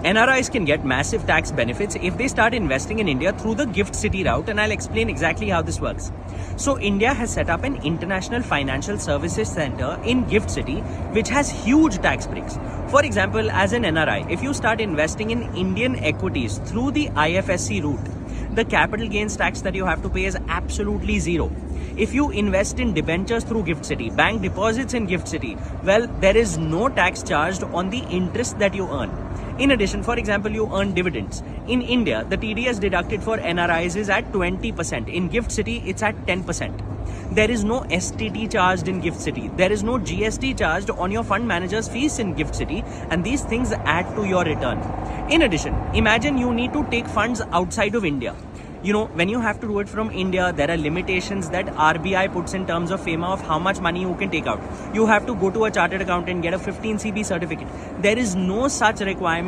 NRIs can get massive tax benefits if they start investing in India through the GIFT City route, and I'll explain exactly how this works. So India has set up an international financial services center in GIFT City, which has huge tax breaks. For example, as an NRI, if you start investing in Indian equities through the IFSC route, the capital gains tax that you have to pay is absolutely zero. If you invest in debentures through GIFT City, bank deposits in GIFT City, well, there is no tax charged on the interest that you earn. In addition, for example, you earn dividends. In India, the TDS deducted for NRIs is at 20%. In GIFT City, it's at 10%. There is no STT charged in GIFT City. There is no GST charged on your fund manager's fees in GIFT City, and these things add to your return. In addition, imagine you need to take funds outside of India. You know, when you have to do it from India, there are limitations that RBI puts in terms of FEMA of how much money you can take out. You have to go to a chartered accountant and get a 15 CB certificate. There is no such requirement.